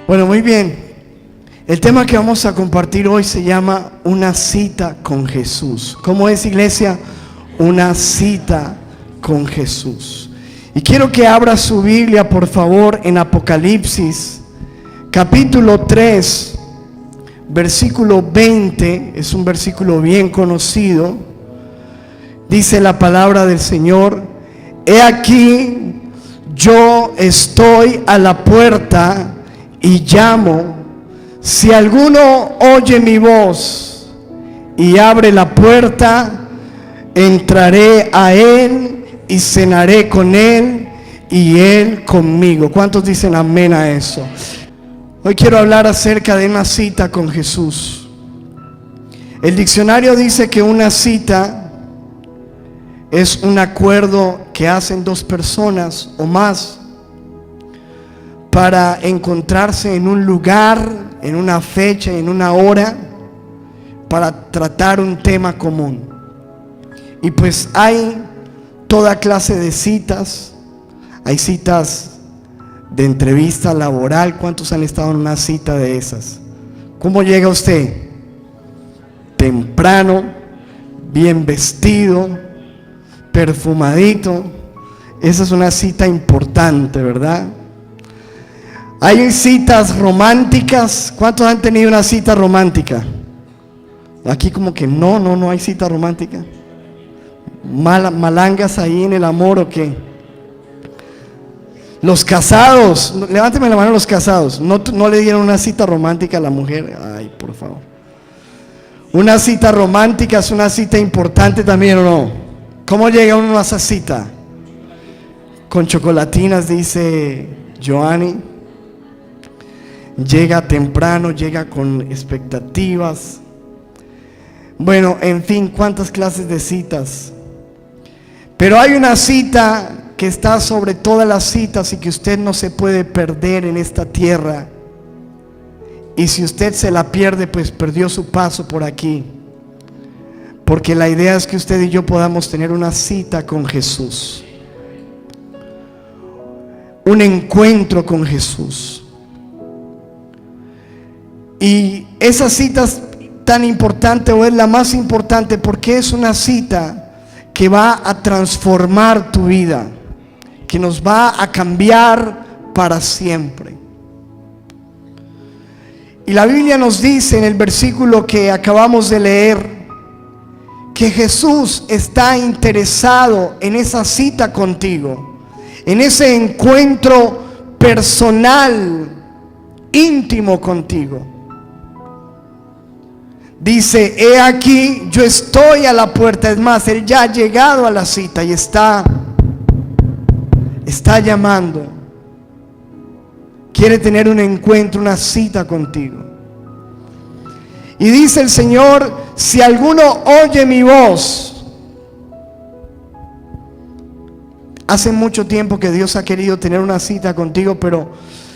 Bueno, muy bien. El tema que vamos a compartir hoy se llama una cita con Jesús. ¿Cómo es, iglesia? Una cita con Jesús. Y quiero que abra su Biblia, por favor, en Apocalipsis, capítulo 3, versículo 20. Es un versículo bien conocido. Dice la palabra del Señor: he aquí, yo estoy a la puerta y llamo. Si alguno oye mi voz y abre la puerta, entraré a él y cenaré con él y él conmigo. ¿Cuántos dicen amén a eso? Hoy quiero hablar acerca de una cita con Jesús. El diccionario dice que una cita es un acuerdo que hacen dos personas o más para encontrarse en un lugar, en una fecha, en una hora, para tratar un tema común. Y pues hay toda clase de citas. Hay citas de entrevista laboral. ¿Cuántos han estado en una cita de esas? ¿Cómo llega usted? Temprano, bien vestido, perfumadito. Esa es una cita importante, ¿verdad? Hay citas románticas. ¿Cuántos han tenido una cita romántica? Aquí como que no hay cita romántica. Malangas ahí en el amor, ¿o qué? Los casados, levánteme la mano los casados. No le dieron una cita romántica a la mujer. Ay, por favor. Una cita romántica es una cita importante también, ¿o no? ¿Cómo llega uno a esa cita? Con chocolatinas, dice Joanny. Llega temprano, llega con expectativas. Bueno, en fin, cuántas clases de citas. Pero hay una cita que está sobre todas las citas y que usted no se puede perder en esta tierra. Y si usted se la pierde, pues perdió su paso por aquí. Porque la idea es que usted y yo podamos tener una cita con Jesús. Un encuentro con Jesús. Y esa cita es tan importante, o es la más importante, porque es una cita que va a transformar tu vida, que nos va a cambiar para siempre. Y la Biblia nos dice en el versículo que acabamos de leer que Jesús está interesado en esa cita contigo, en ese encuentro personal, íntimo contigo. Dice: he aquí, yo estoy a la puerta. Es más, Él ya ha llegado a la cita y está llamando. Quiere tener un encuentro, una cita contigo. Y dice el Señor: si alguno oye mi voz. Hace mucho tiempo que Dios ha querido tener una cita contigo, pero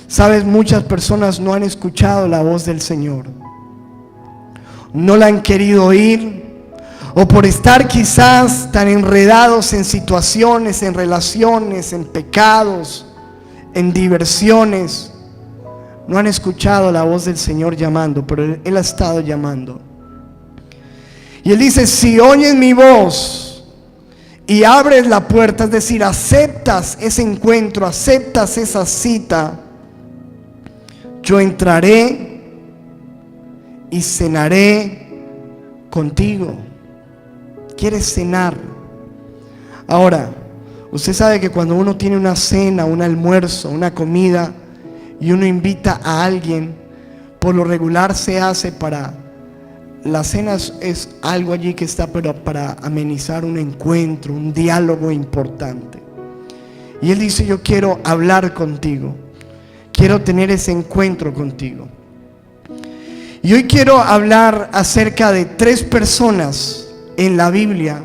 sabes, muchas personas no han escuchado la voz del Señor. No la han querido oír, o por estar quizás tan enredados en situaciones, en relaciones, en pecados, en diversiones, no han escuchado la voz del Señor llamando, pero Él ha estado llamando. Y Él dice: si oyes mi voz y abres la puerta, es decir, aceptas ese encuentro, aceptas esa cita, yo entraré y cenaré contigo. ¿Quieres cenar? Ahora, usted sabe que cuando uno tiene una cena, un almuerzo, una comida, y uno invita a alguien, por lo regular se hace para, la cena es algo allí que está para amenizar un encuentro, un diálogo importante. Y Él dice: yo quiero hablar contigo, quiero tener ese encuentro contigo. Y hoy quiero hablar acerca de 3 personas en la Biblia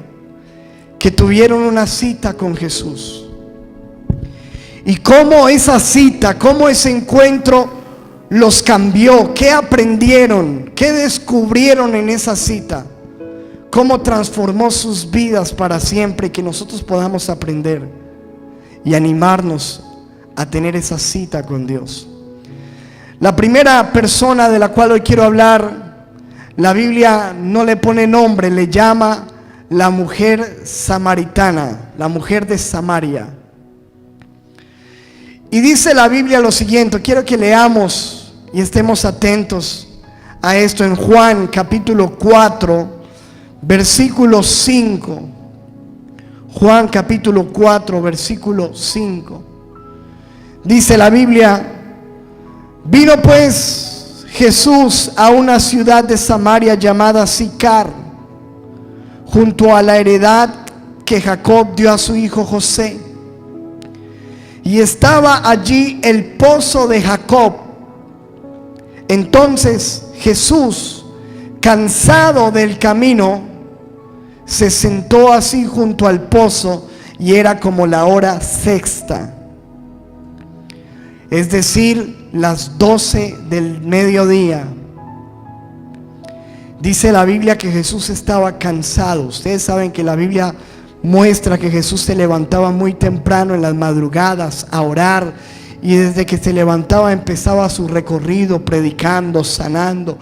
que tuvieron una cita con Jesús. Y cómo esa cita, cómo ese encuentro los cambió, qué aprendieron, qué descubrieron en esa cita, cómo transformó sus vidas para siempre, y que nosotros podamos aprender y animarnos a tener esa cita con Dios. La primera persona de la cual hoy quiero hablar, la Biblia no le pone nombre, le llama la mujer samaritana, la mujer de Samaria. Y dice la Biblia lo siguiente, quiero que leamos y estemos atentos a esto en Juan capítulo 4, versículo 5. Juan capítulo 4, versículo 5. Dice la Biblia: vino pues Jesús a una ciudad de Samaria llamada Sicar, junto a la heredad que Jacob dio a su hijo José. Y estaba allí el pozo de Jacob. Entonces Jesús, cansado del camino, se sentó así junto al pozo, y era como la hora sexta, es decir, las 12 del mediodía. Dice la Biblia que Jesús estaba cansado. Ustedes saben que la Biblia muestra que Jesús se levantaba muy temprano en las madrugadas a orar, y desde que se levantaba empezaba su recorrido predicando, sanando.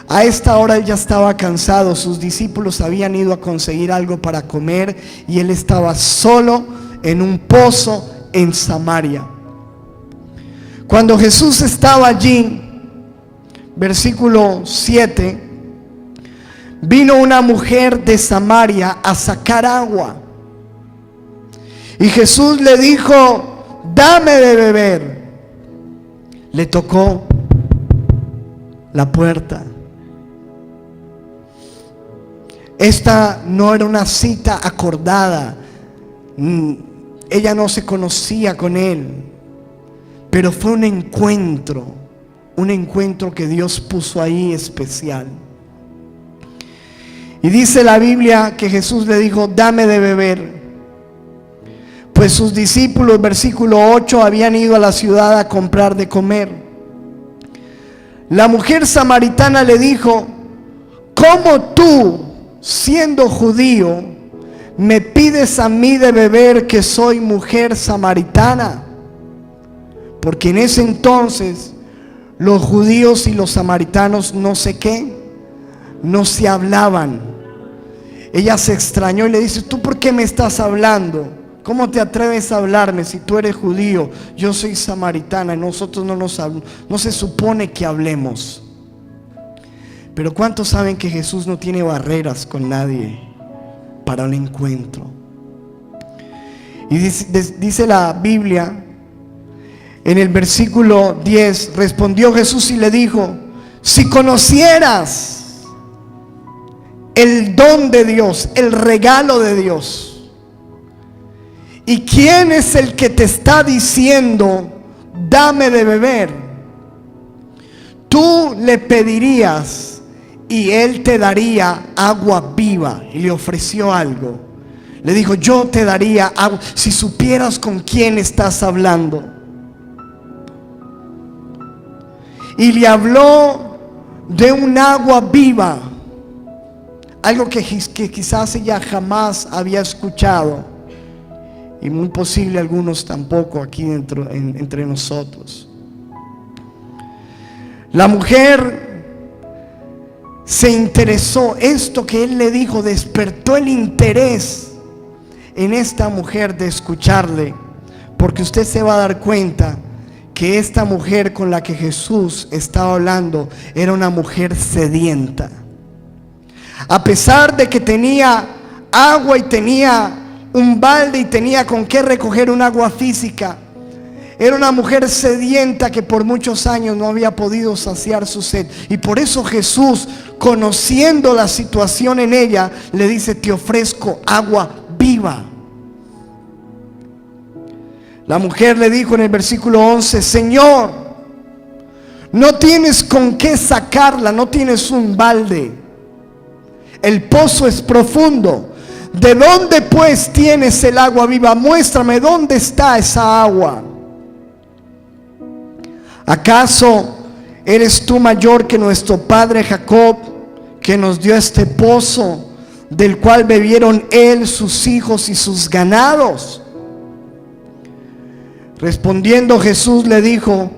A esta hora él ya estaba cansado. Sus discípulos habían ido a conseguir algo para comer y él estaba solo en un pozo en Samaria. Cuando Jesús estaba allí, versículo 7, vino una mujer de Samaria a sacar agua. Y Jesús le dijo: dame de beber. Le tocó la puerta. Esta no era una cita acordada. Ella no se conocía con él. Pero fue un encuentro que Dios puso ahí especial. Y dice la Biblia que Jesús le dijo: dame de beber. Pues sus discípulos, versículo 8, habían ido a la ciudad a comprar de comer. La mujer samaritana le dijo: ¿cómo tú, siendo judío, me pides a mí de beber, que soy mujer samaritana? Porque en ese entonces los judíos y los samaritanos no se hablaban. Ella se extrañó y le dice: ¿tú por qué me estás hablando? ¿Cómo te atreves a hablarme si tú eres judío? Yo soy samaritana y nosotros no se supone que hablemos. Pero ¿cuántos saben que Jesús no tiene barreras con nadie para un encuentro? Y dice la Biblia en el versículo 10, respondió Jesús y le dijo: si conocieras el don de Dios, el regalo de Dios, y quién es el que te está diciendo dame de beber, tú le pedirías y él te daría agua viva. Y le ofreció algo. Le dijo: yo te daría agua si supieras con quién estás hablando. Y le habló de un agua viva, algo que quizás ella jamás había escuchado, y muy posible algunos tampoco aquí entre nosotros. La mujer se interesó. Esto que él le dijo despertó el interés en esta mujer de escucharle, porque usted se va a dar cuenta que esta mujer con la que Jesús estaba hablando era una mujer sedienta. A pesar de que tenía agua y tenía un balde y tenía con qué recoger un agua física, era una mujer sedienta que por muchos años no había podido saciar su sed. Y por eso Jesús, conociendo la situación en ella, le dice: te ofrezco agua viva. La mujer le dijo en el versículo 11: Señor, no tienes con qué sacarla, no tienes un balde, el pozo es profundo. ¿De dónde pues tienes el agua viva? Muéstrame dónde está esa agua. ¿Acaso eres tú mayor que nuestro padre Jacob, que nos dio este pozo, del cual bebieron él, sus hijos y sus ganados? Respondiendo Jesús le dijo: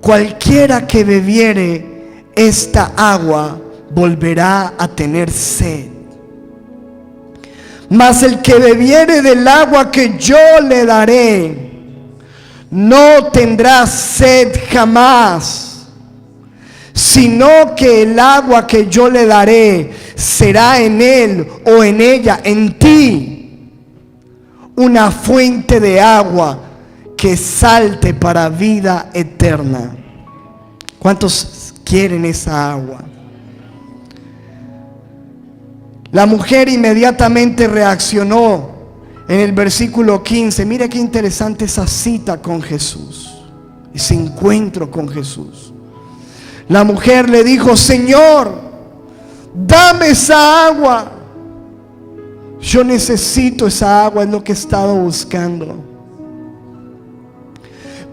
cualquiera que bebiere esta agua volverá a tener sed. Mas el que bebiere del agua que yo le daré, no tendrá sed jamás, sino que el agua que yo le daré será en él o en ella, en ti, una fuente de agua que salte para vida eterna. ¿Cuántos quieren esa agua? La mujer inmediatamente reaccionó en el versículo 15. Mira qué interesante esa cita con Jesús, ese encuentro con Jesús. La mujer le dijo: Señor, dame esa agua. Yo necesito esa agua, es lo que he estado buscando,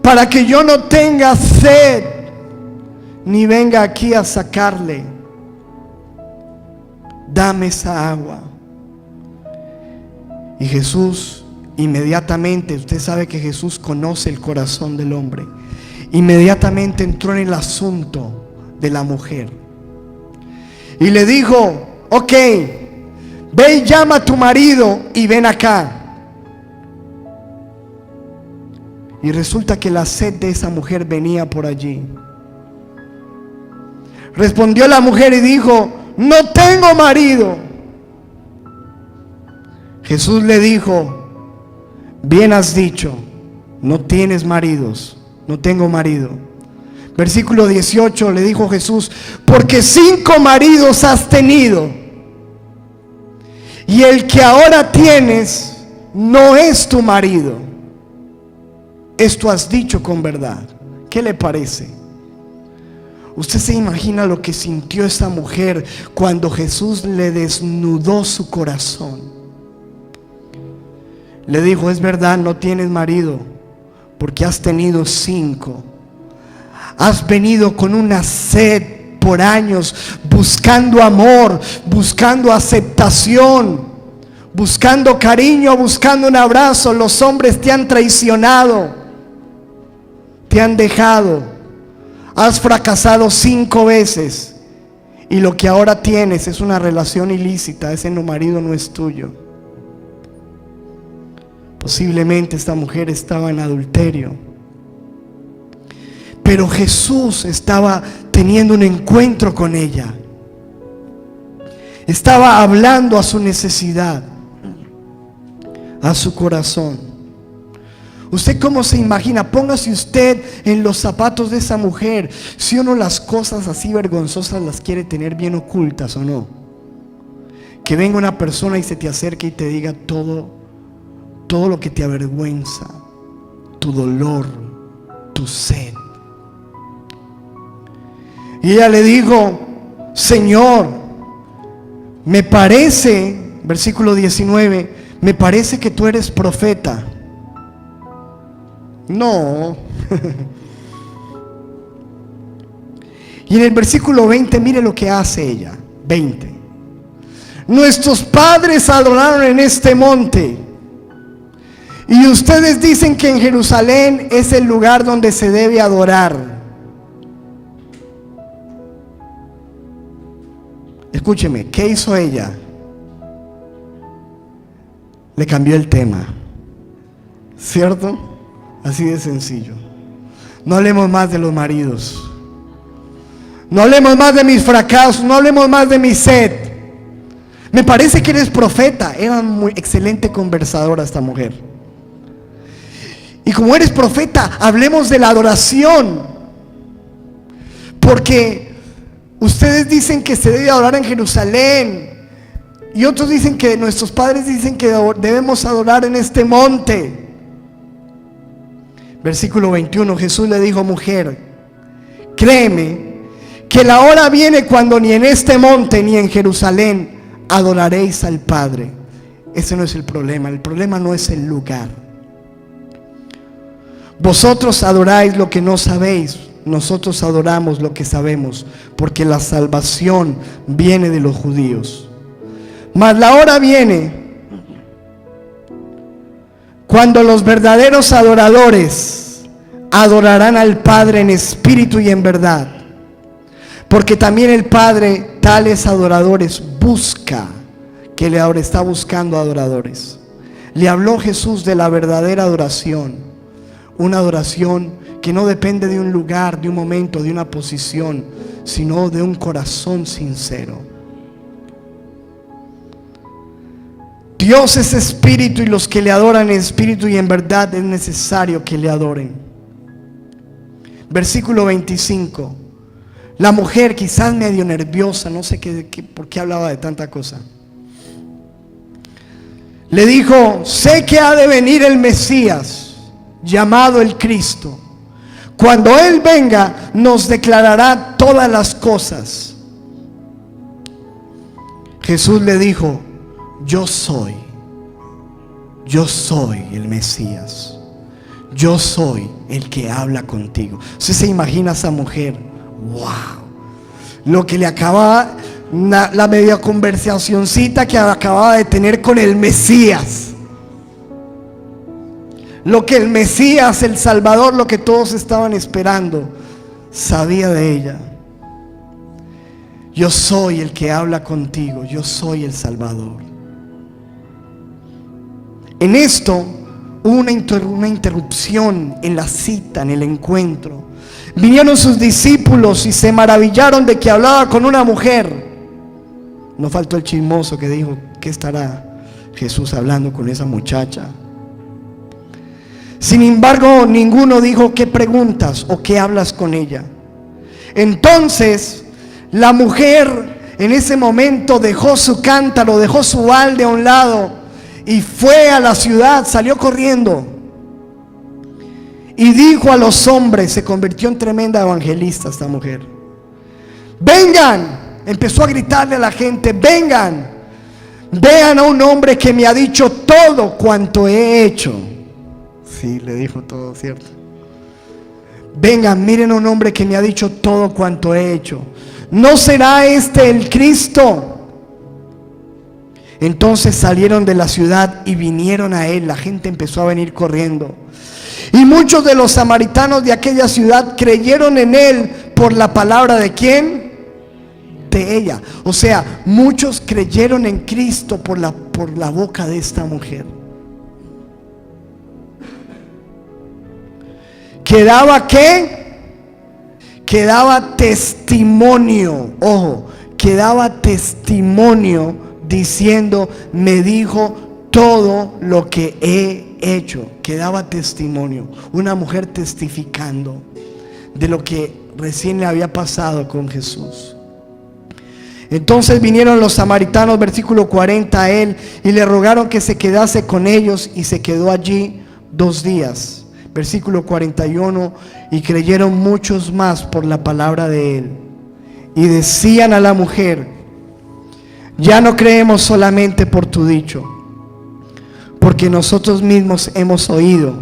para que yo no tenga sed, ni venga aquí a sacarle. Dame esa agua. Y Jesús inmediatamente, usted sabe que Jesús conoce el corazón del hombre, inmediatamente entró en el asunto de la mujer y le dijo: ok, ve y llama a tu marido y ven acá. Y resulta que la sed de esa mujer venía por allí. Respondió la mujer y dijo: no tengo marido. Jesús le dijo: bien has dicho, no tienes maridos, no tengo marido. Versículo 18, le dijo Jesús: porque 5 maridos has tenido, y el que ahora tienes no es tu marido. Esto has dicho con verdad. ¿Qué le parece? ¿Usted se imagina lo que sintió esa mujer cuando Jesús le desnudó su corazón? Le dijo: es verdad, no tienes marido, porque has tenido 5. Has venido con una sed por años, buscando amor, buscando aceptación, buscando cariño, buscando un abrazo. Los hombres te han traicionado, te han dejado. Has fracasado 5 veces, y lo que ahora tienes es una relación ilícita. Ese marido no es tuyo. Posiblemente esta mujer estaba en adulterio, pero Jesús estaba teniendo un encuentro con ella. Estaba hablando a su necesidad, a su corazón. ¿Usted cómo se imagina? Póngase usted en los zapatos de esa mujer. Si uno las cosas así vergonzosas las quiere tener bien ocultas, ¿o no? Que venga una persona y se te acerque y te diga todo lo que te avergüenza, tu dolor, tu sed. Y ella le dijo: Señor, me parece, versículo 19, me parece que tú eres profeta. No. Y en el versículo 20, mire lo que hace ella. 20. Nuestros padres adoraron en este monte, y ustedes dicen que en Jerusalén es el lugar donde se debe adorar. Escúcheme, ¿qué hizo ella? Le cambió el tema, ¿cierto? Así de sencillo. No hablemos más de los maridos, no hablemos más de mis fracasos, no hablemos más de mi sed. Me parece que eres profeta. Era muy excelente conversadora esta mujer. Y como eres profeta, hablemos de la adoración, porque ustedes dicen que se debe adorar en Jerusalén, y otros dicen que nuestros padres dicen que debemos adorar en este monte. Versículo 21, Jesús le dijo: mujer, créeme que la hora viene cuando ni en este monte ni en Jerusalén adoraréis al Padre. Ese no es el problema no es el lugar. Vosotros adoráis lo que no sabéis, nosotros adoramos lo que sabemos, porque la salvación viene de los judíos. Mas la hora viene cuando los verdaderos adoradores adorarán al Padre en espíritu y en verdad, porque también el Padre tales adoradores busca, que le ahora está buscando adoradores. Le habló Jesús de la verdadera adoración, una adoración que no depende de un lugar, de un momento, de una posición, sino de un corazón sincero. Dios es espíritu, y los que le adoran en espíritu y en verdad es necesario que le adoren. Versículo 25. La mujer, quizás medio nerviosa, no sé por qué hablaba de tanta cosa, le dijo: sé que ha de venir el Mesías, llamado el Cristo. Cuando Él venga, nos declarará todas las cosas. Jesús le dijo: yo soy el Mesías. Yo soy el que habla contigo. Usted se imagina a esa mujer, wow, lo que le acababa, la media conversacioncita que acababa de tener con el Mesías. Lo que el Mesías, el Salvador, lo que todos estaban esperando, sabía de ella. Yo soy el que habla contigo, yo soy el Salvador. En esto hubo una interrupción en la cita, en el encuentro. Vinieron sus discípulos y se maravillaron de que hablaba con una mujer. No faltó el chismoso que dijo: ¿qué estará Jesús hablando con esa muchacha? Sin embargo, ninguno dijo: ¿qué preguntas o qué hablas con ella? Entonces la mujer en ese momento dejó su cántaro, dejó su balde a un lado y fue a la ciudad, salió corriendo y dijo a los hombres. Se convirtió en tremenda evangelista esta mujer. Vengan, empezó a gritarle a la gente: vengan, vean a un hombre que me ha dicho todo cuanto he hecho. Sí, le dijo todo, ¿cierto? Vengan, miren a un hombre que me ha dicho todo cuanto he hecho. ¿No será este el Cristo? Entonces salieron de la ciudad y vinieron a él. La gente empezó a venir corriendo. Y muchos de los samaritanos de aquella ciudad creyeron en él por la palabra ¿de quién? De ella. O sea, muchos creyeron en Cristo por la boca de esta mujer. ¿Quedaba qué? Quedaba testimonio. Ojo, quedaba testimonio diciendo: me dijo todo lo que he hecho. Quedaba testimonio. Una mujer testificando de lo que recién le había pasado con Jesús. Entonces vinieron los samaritanos, versículo 40, a él y le rogaron que se quedase con ellos, y se quedó allí 2 días. Versículo 41, y creyeron muchos más por la palabra de él. Y decían a la mujer: ya no creemos solamente por tu dicho, porque nosotros mismos hemos oído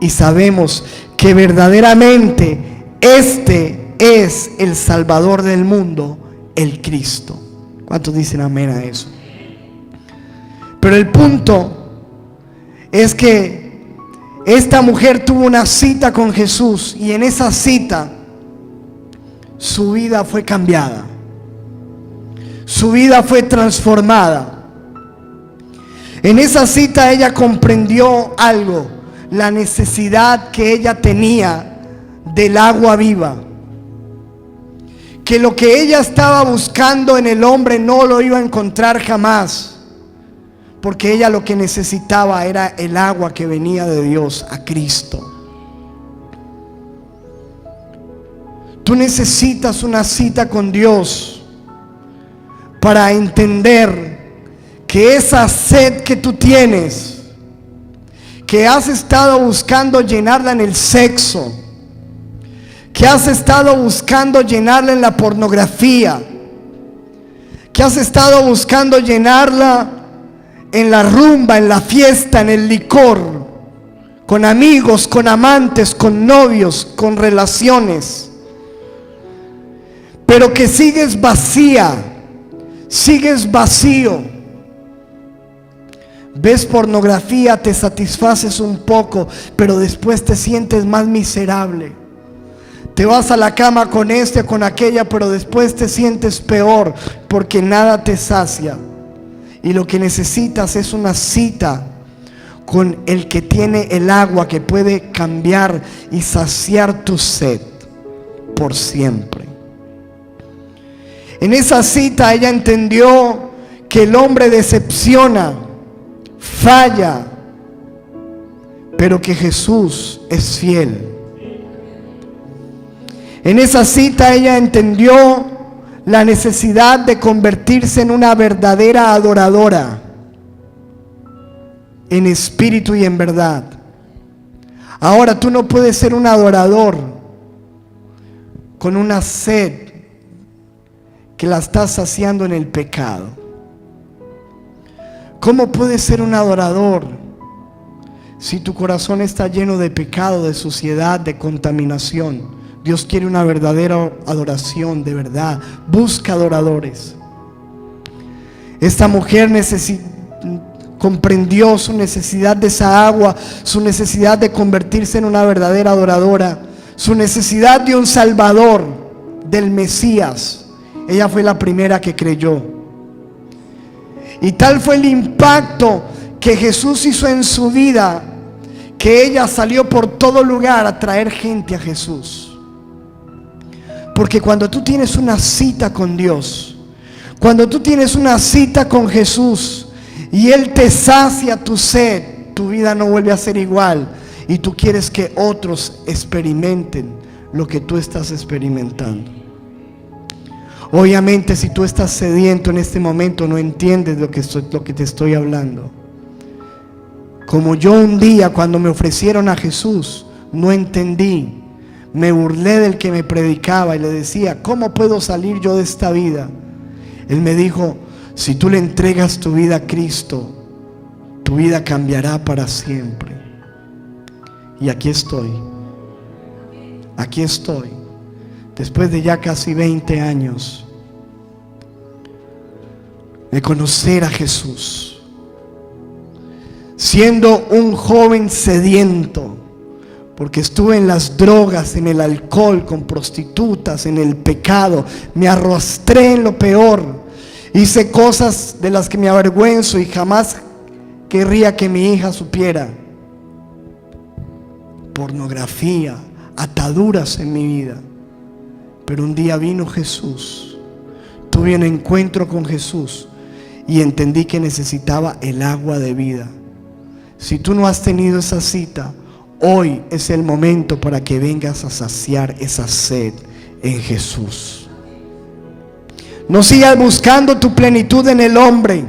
y sabemos que verdaderamente este es el Salvador del mundo, el Cristo. ¿Cuántos dicen amén a eso? Pero el punto es que esta mujer tuvo una cita con Jesús, y en esa cita su vida fue cambiada, su vida fue transformada. En esa cita ella comprendió algo: la necesidad que ella tenía del agua viva, que lo que ella estaba buscando en el hombre no lo iba a encontrar jamás, porque ella lo que necesitaba era el agua que venía de Dios, a Cristo. Tú necesitas una cita con Dios para entender que esa sed que tú tienes, que has estado buscando llenarla en el sexo, que has estado buscando llenarla en la pornografía, que has estado buscando llenarla en la rumba, en la fiesta, en el licor, con amigos, con amantes, con novios, con relaciones, pero que sigues vacía, sigues vacío. ves pornografía, te satisfaces un poco, pero después te sientes más miserable. Te vas a la cama con este o con aquella, pero después te sientes peor porque nada te sacia. Y lo que necesitas es una cita con el que tiene el agua que puede cambiar y saciar tu sed por siempre. En esa cita ella entendió que el hombre decepciona, falla, pero que Jesús es fiel. En esa cita ella entendió la necesidad de convertirse en una verdadera adoradora, en espíritu y en verdad. Ahora tú no puedes ser un adorador con una sed que la estás saciando en el pecado. ¿Cómo puedes ser un adorador si tu corazón está lleno de pecado, de suciedad, de contaminación? Dios quiere una verdadera adoración, de verdad. Busca adoradores. Esta mujer comprendió su necesidad de esa agua, su necesidad de convertirse en una verdadera adoradora, su necesidad de un Salvador, del Mesías. Ella fue la primera que creyó. Y tal fue el impacto que Jesús hizo en su vida, que ella salió por todo lugar a traer gente a Jesús. Porque cuando tú tienes una cita con Dios, cuando tú tienes una cita con Jesús y Él te sacia tu sed, tu vida no vuelve a ser igual. Y tú quieres que otros experimenten lo que tú estás experimentando. Obviamente, si tú estás sediento en este momento, no entiendes lo que te estoy hablando. Como yo un día, cuando me ofrecieron a Jesús, no entendí. Me burlé del que me predicaba y le decía, ¿cómo puedo salir yo de esta vida? Él me dijo, si tú le entregas tu vida a Cristo, tu vida cambiará para siempre. Y aquí estoy. Aquí estoy. Después de ya casi 20 años de conocer a Jesús, siendo un joven sediento, porque estuve en las drogas, en el alcohol, con prostitutas, en el pecado, me arrastré en lo peor, hice cosas de las que me avergüenzo y jamás querría que mi hija supiera. Pornografía, ataduras en mi vida. Pero un día vino Jesús, tuve un encuentro con Jesús y entendí que necesitaba el agua de vida. Si tú no has tenido esa cita, hoy es el momento para que vengas a saciar esa sed en Jesús. No sigas buscando tu plenitud en el hombre,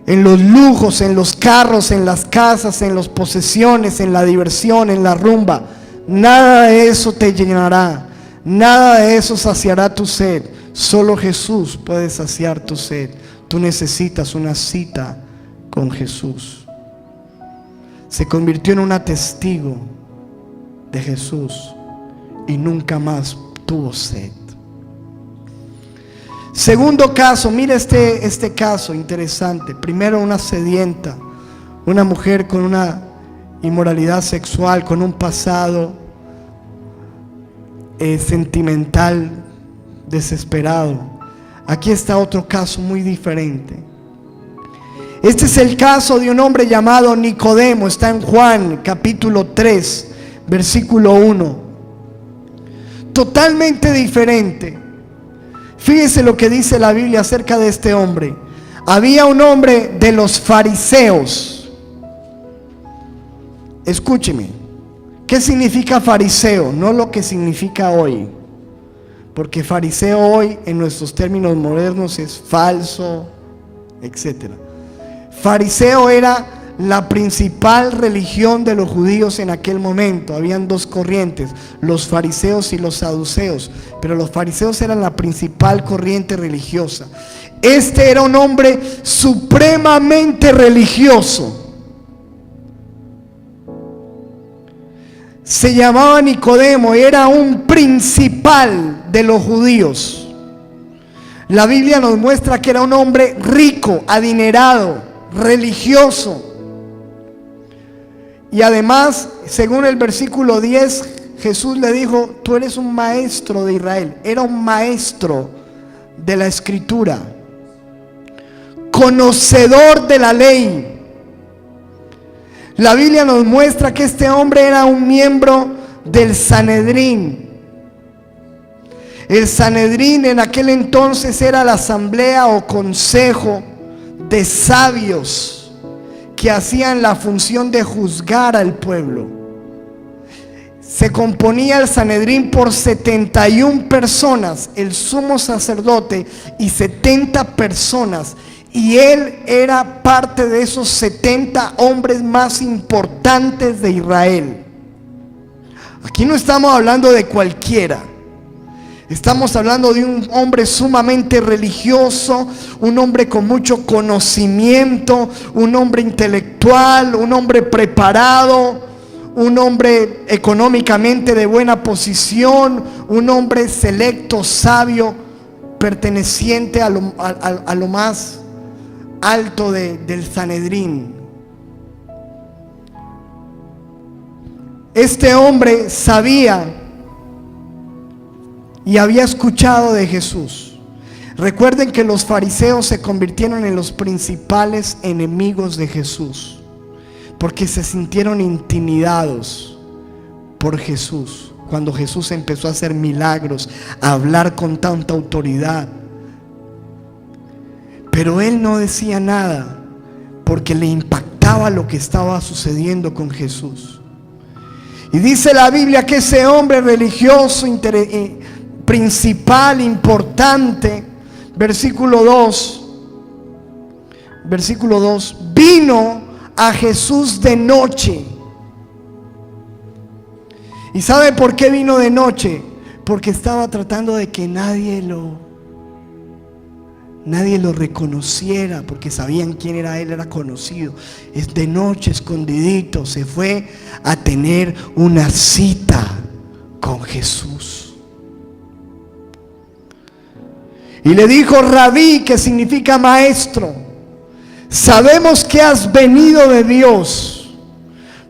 en los lujos, en los carros, en las casas, en las posesiones, en la diversión, en la rumba. Nada de eso te llenará, nada de eso saciará tu sed. Solo Jesús puede saciar tu sed. Tú necesitas una cita con Jesús. Se convirtió en una testigo de Jesús y nunca más tuvo sed. Segundo caso, mira este caso interesante. Primero, una sedienta, una mujer con una inmoralidad sexual, con un pasado sentimental desesperado. Aquí está otro caso muy diferente. Este es el caso de un hombre llamado Nicodemo. Está en Juan capítulo 3 versículo 1. Totalmente diferente. Fíjese lo que dice la Biblia acerca de este hombre. Había un hombre de los fariseos. Escúcheme. ¿Qué significa fariseo? No lo que significa hoy. Porque fariseo hoy en nuestros términos modernos es falso, etc. Fariseo era la principal religión de los judíos en aquel momento. Habían dos corrientes, los fariseos y los saduceos, pero los fariseos eran la principal corriente religiosa. Este era un hombre supremamente religioso. Se llamaba Nicodemo, era un principal de los judíos. La Biblia nos muestra que era un hombre rico, adinerado, religioso. Y además, según el versículo 10, Jesús le dijo: tú eres un maestro de Israel. Era un maestro de la escritura, conocedor de la ley. La Biblia nos muestra que este hombre era un miembro del Sanedrín. El Sanedrín en aquel entonces era la asamblea o consejo de sabios que hacían la función de juzgar al pueblo. Se componía el Sanedrín por 71 personas, el sumo sacerdote y 70 personas. Y él era parte de esos 70 hombres más importantes de Israel. Aquí no estamos hablando de cualquiera. Estamos hablando de un hombre sumamente religioso, un hombre con mucho conocimiento, un hombre intelectual, un hombre preparado, un hombre económicamente de buena posición, un hombre selecto, sabio, perteneciente a lo más alto del Sanedrín. Este hombre sabía y había escuchado de Jesús. Recuerden que los fariseos se convirtieron en los principales enemigos de Jesús, porque se sintieron intimidados por Jesús. Cuando Jesús empezó a hacer milagros, a hablar con tanta autoridad. Pero él no decía nada, porque le impactaba lo que estaba sucediendo con Jesús. Y dice la Biblia que ese hombre religioso principal, importante, versículo 2, vino a Jesús de noche. ¿Y sabe por qué vino de noche? Porque estaba tratando de que nadie lo reconociera, porque sabían quién era él, era conocido. Es de noche, escondidito, se fue a tener una cita con Jesús. Y le dijo: Rabí, que significa maestro, sabemos que has venido de Dios,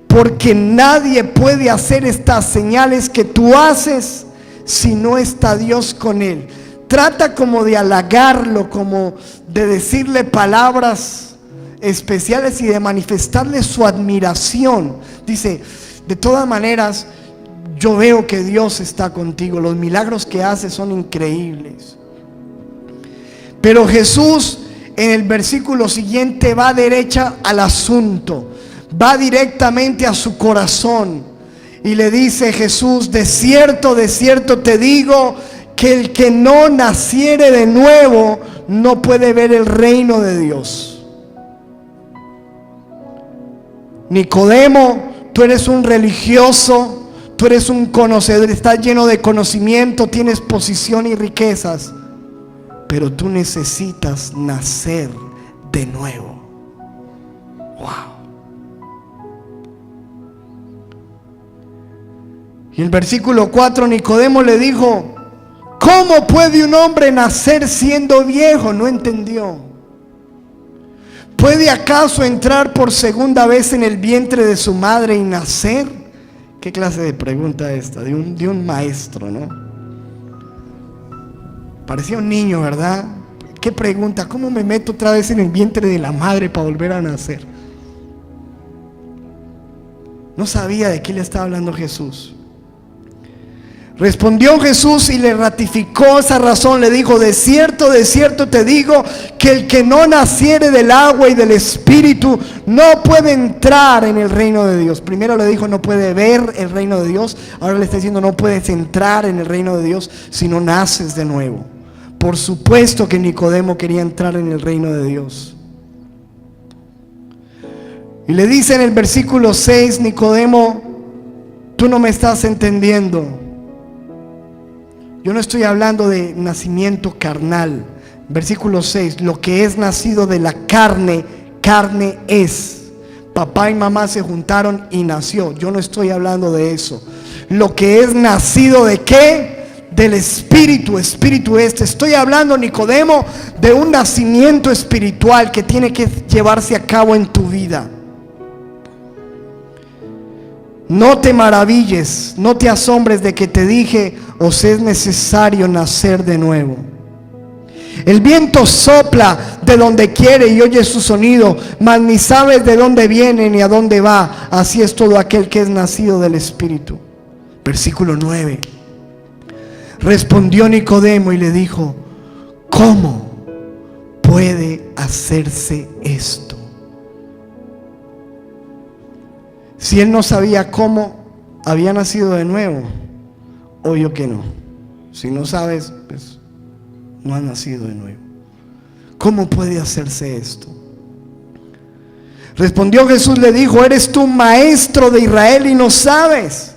porque nadie puede hacer estas señales que tú haces si no está Dios con él. Trata como de halagarlo, como de decirle palabras especiales y de manifestarle su admiración. Dice: de todas maneras, yo veo que Dios está contigo, los milagros que haces son increíbles. Pero Jesús en el versículo siguiente va derecha al asunto, va directamente a su corazón y le dice Jesús: de cierto te digo que el que no naciere de nuevo no puede ver el reino de Dios. Nicodemo, tú eres un religioso, tú eres un conocedor, estás lleno de conocimiento, tienes posición y riquezas, pero tú necesitas nacer de nuevo. Wow. Y el versículo 4, Nicodemo le dijo: ¿cómo puede un hombre nacer siendo viejo? No entendió. ¿Puede acaso entrar por segunda vez en el vientre de su madre y nacer? ¿Qué clase de pregunta esta? De un maestro, ¿no? Parecía un niño, ¿verdad? ¿Qué pregunta? ¿Cómo me meto otra vez en el vientre de la madre para volver a nacer? No sabía de qué le estaba hablando Jesús. Respondió Jesús y le ratificó esa razón. Le dijo: de cierto te digo que el que no naciere del agua y del Espíritu no puede entrar en el reino de Dios. Primero le dijo: no puede ver el reino de Dios. Ahora le está diciendo: no puedes entrar en el reino de Dios si no naces de nuevo. Por supuesto que Nicodemo quería entrar en el reino de Dios. Y le dice en el versículo 6: Nicodemo, tú no me estás entendiendo. Yo no estoy hablando de nacimiento carnal. Versículo 6: lo que es nacido de la carne, carne es. Papá y mamá se juntaron y nació. Yo no estoy hablando de eso. Lo que es nacido de ¿qué? del Espíritu. Espíritu es. Te estoy hablando, Nicodemo, de un nacimiento espiritual que tiene que llevarse a cabo en tu vida. No te maravilles, no te asombres de que te dije, os es necesario nacer de nuevo. El viento sopla de donde quiere y oye su sonido, mas ni sabes de dónde viene ni a dónde va. Así es todo aquel que es nacido del Espíritu. Versículo 9. Respondió Nicodemo y le dijo: ¿cómo puede hacerse esto? Si él no sabía cómo había nacido de nuevo, obvio que no. Si no sabes, pues no has nacido de nuevo. ¿Cómo puede hacerse esto? Respondió Jesús, le dijo: ¿eres tú maestro de Israel y no sabes?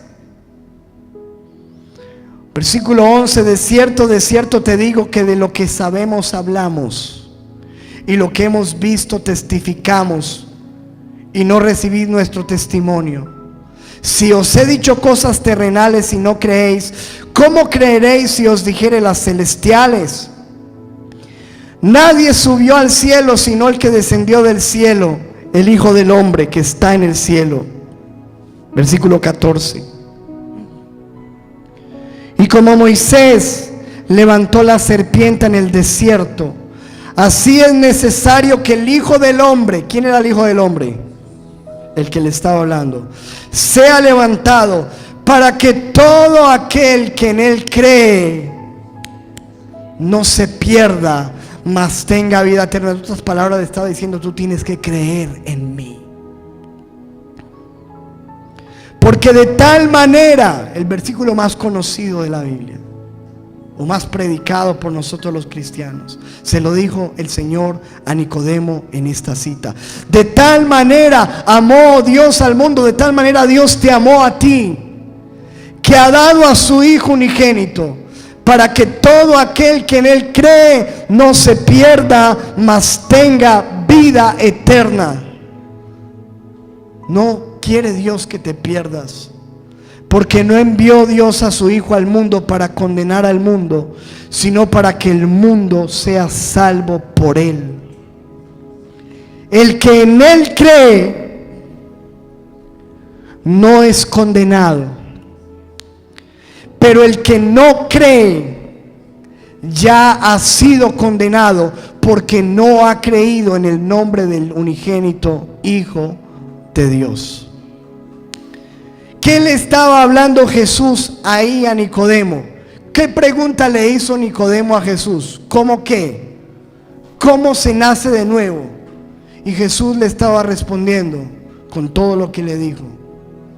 Versículo 11. De cierto te digo que de lo que sabemos hablamos, y lo que hemos visto testificamos, y no recibid nuestro testimonio. Si os he dicho cosas terrenales y no creéis, ¿cómo creeréis si os dijere las celestiales? Nadie subió al cielo sino el que descendió del cielo, el Hijo del Hombre que está en el cielo. Versículo 14. Y como Moisés levantó la serpiente en el desierto, así es necesario que el Hijo del Hombre, ¿quién era el Hijo del Hombre? El que le estaba hablando, sea levantado, para que todo aquel que en él cree no se pierda, mas tenga vida eterna. En otras palabras le estaba diciendo: tú tienes que creer en mí. Porque de tal manera, el versículo más conocido de la Biblia, o más predicado por nosotros los cristianos, se lo dijo el Señor a Nicodemo en esta cita. De tal manera amó Dios al mundo, de tal manera Dios te amó a ti, que ha dado a su Hijo unigénito, para que todo aquel que en él cree no se pierda, mas tenga vida eterna. No quiere Dios que te pierdas, porque no envió Dios a su Hijo al mundo para condenar al mundo, sino para que el mundo sea salvo por él. El que en él cree no es condenado, pero el que no cree ya ha sido condenado, porque no ha creído en el nombre del unigénito Hijo de Dios. ¿Qué le estaba hablando Jesús ahí a Nicodemo? ¿Qué pregunta le hizo Nicodemo a Jesús? ¿Cómo qué? ¿Cómo se nace de nuevo? Y Jesús le estaba respondiendo con todo lo que le dijo: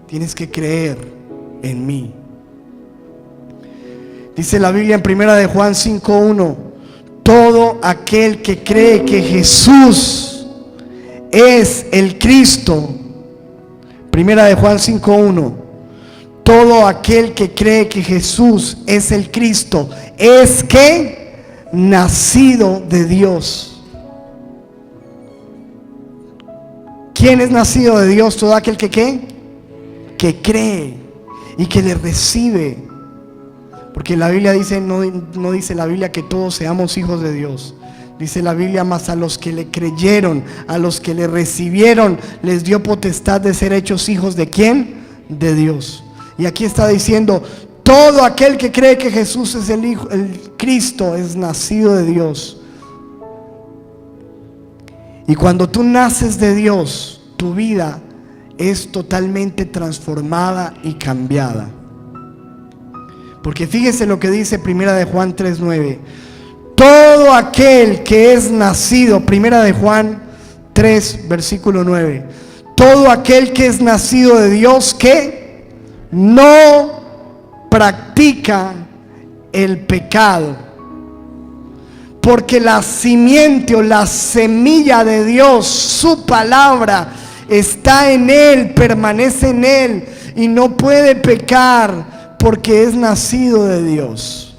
tienes que creer en mí. Dice la Biblia en 1 de Juan 5:1: todo aquel que cree que Jesús es el Cristo. 1 de Juan 5:1: todo aquel que cree que Jesús es el Cristo es que nacido de Dios. ¿Quién es nacido de Dios? Todo aquel que ¿qué? Que cree y que le recibe. Porque la Biblia dice, no dice la Biblia que todos seamos hijos de Dios. Dice la Biblia: más a los que le creyeron, a los que le recibieron, les dio potestad de ser hechos hijos ¿de quién? De Dios. Y aquí está diciendo: todo aquel que cree que Jesús es el Hijo, el Cristo, es nacido de Dios. Y cuando tú naces de Dios, tu vida es totalmente transformada y cambiada. Porque fíjese lo que dice 1 de Juan 3:9: todo aquel que es nacido, 1 de Juan 3, versículo 9: todo aquel que es nacido de Dios, que no practica el pecado, porque la simiente o la semilla de Dios, su palabra, está en él, permanece en él, y no puede pecar porque es nacido de Dios.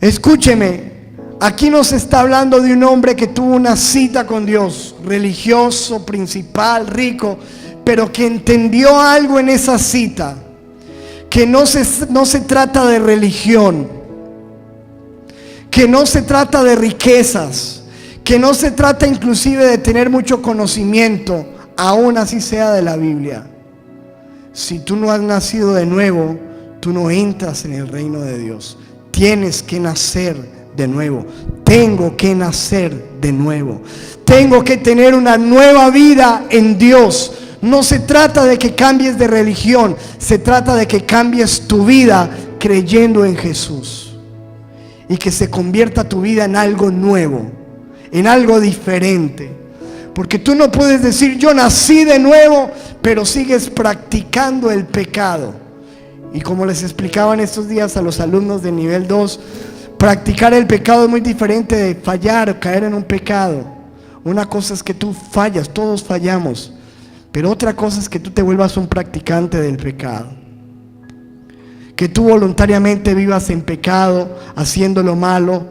Escúcheme, aquí nos está hablando de un hombre que tuvo una cita con Dios, religioso, principal, rico, pero que entendió algo en esa cita, que no se trata de religión, que no se trata de riquezas, que no se trata inclusive de tener mucho conocimiento, aún así sea de la Biblia. Si tú no has nacido de nuevo, tú no entras en el reino de Dios. Tienes que nacer de nuevo. Tengo que nacer de nuevo. Tengo que tener una nueva vida en Dios. No se trata de que cambies de religión, se trata de que cambies tu vida creyendo en Jesús y que se convierta tu vida en algo nuevo, en algo diferente. Porque tú no puedes decir yo nací de nuevo, pero sigues practicando el pecado. Y como les explicaba en estos días a los alumnos de nivel 2, practicar el pecado es muy diferente de fallar o caer en un pecado. Una cosa es que tú fallas, todos fallamos, pero otra cosa es que tú te vuelvas un practicante del pecado, que tú voluntariamente vivas en pecado, haciendo lo malo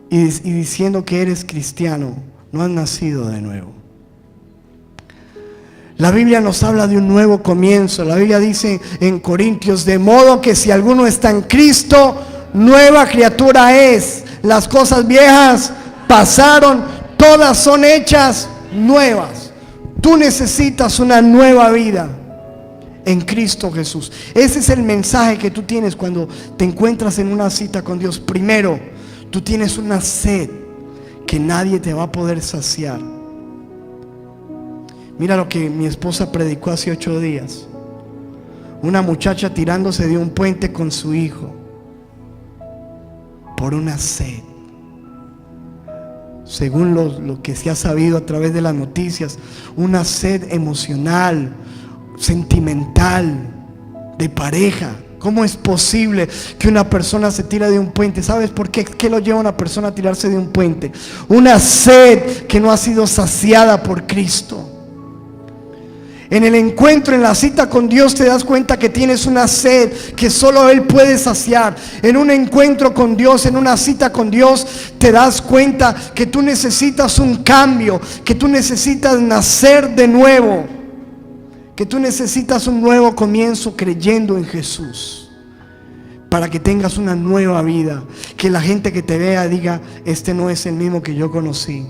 y diciendo que eres cristiano. No has nacido de nuevo. La Biblia nos habla de un nuevo comienzo. La Biblia dice en Corintios: de modo que si alguno está en Cristo, nueva criatura es. Las cosas viejas pasaron, todas son hechas nuevas. Tú necesitas una nueva vida en Cristo Jesús. Ese es el mensaje que tú tienes cuando te encuentras en una cita con Dios. Primero, tú tienes una sed que nadie te va a poder saciar. Mira lo que mi esposa predicó hace 8 días. Una muchacha tirándose de un puente con su hijo por una sed. Según lo que se ha sabido a través de las noticias, una sed emocional, sentimental, de pareja. ¿Cómo es posible que una persona se tire de un puente? ¿Sabes por qué? ¿Qué lo lleva a una persona a tirarse de un puente? Una sed que no ha sido saciada por Cristo. En el encuentro, en la cita con Dios, te das cuenta que tienes una sed que solo Él puede saciar. En un encuentro con Dios, en una cita con Dios, te das cuenta que tú necesitas un cambio, que tú necesitas nacer de nuevo, que tú necesitas un nuevo comienzo creyendo en Jesús, para que tengas una nueva vida. Que la gente que te vea diga: este no es el mismo que yo conocí.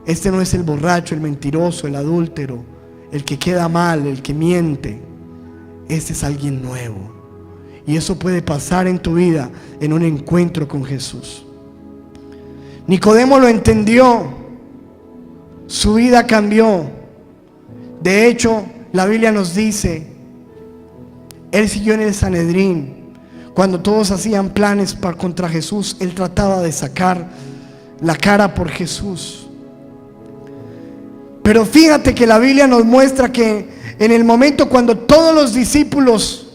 Este no es el borracho, el mentiroso, el adúltero, el que queda mal, el que miente. Este es alguien nuevo. Y eso puede pasar en tu vida en un encuentro con Jesús. Nicodemo lo entendió. Su vida cambió. De hecho, la Biblia nos dice, él siguió en el Sanedrín. Cuando todos hacían planes contra Jesús, él trataba de sacar la cara por Jesús. Pero fíjate que la Biblia nos muestra que en el momento cuando todos los discípulos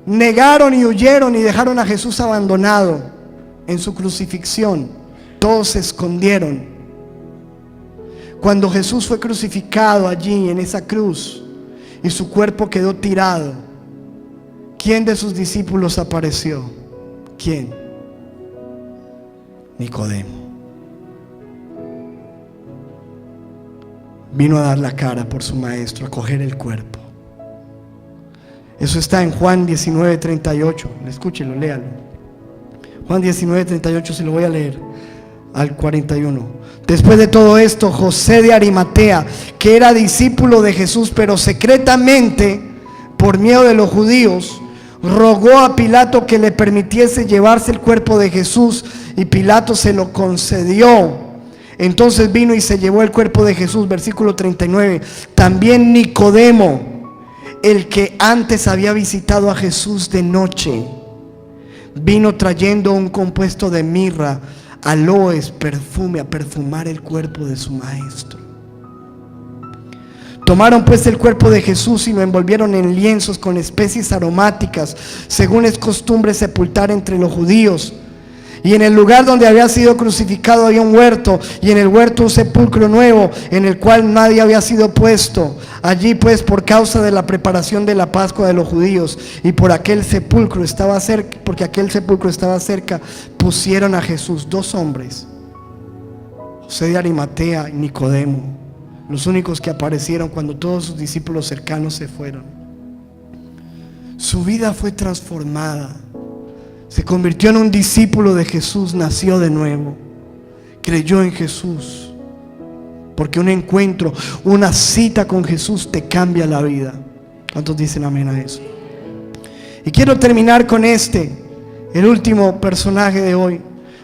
negaron y huyeron y dejaron a Jesús abandonado en su crucifixión, todos se escondieron. Cuando Jesús fue crucificado allí en esa cruz y su cuerpo quedó tirado, ¿quién de sus discípulos apareció? ¿Quién? Nicodemo. Vino a dar la cara por su maestro, a coger el cuerpo. Eso está en Juan 19:38. Escúchelo, léalo. Juan 19:38, se lo voy a leer al 41. Después de todo esto, José de Arimatea, que era discípulo de Jesús, pero secretamente, por miedo de los judíos, rogó a Pilato que le permitiese llevarse el cuerpo de Jesús, y Pilato se lo concedió. Entonces vino y se llevó el cuerpo de Jesús. Versículo 39. También Nicodemo, el que antes había visitado a Jesús de noche, vino trayendo un compuesto de mirra, aloes, perfume, a perfumar el cuerpo de su maestro. Tomaron pues el cuerpo de Jesús y lo envolvieron en lienzos con especies aromáticas, según es costumbre sepultar entre los judíos. Y en el lugar donde había sido crucificado había un huerto, y en el huerto un sepulcro nuevo, en el cual nadie había sido puesto. Allí pues, por causa de la preparación de la Pascua de los judíos, y porque aquel sepulcro estaba cerca, pusieron a Jesús 2 hombres, José de Arimatea y Nicodemo, los únicos que aparecieron cuando todos sus discípulos cercanos se fueron. Su vida fue transformada. Se convirtió en un discípulo de Jesús, nació de nuevo, creyó en Jesús. Porque un encuentro, una cita con Jesús te cambia la vida. ¿Cuántos dicen amén a eso? Y quiero terminar con el último personaje de hoy,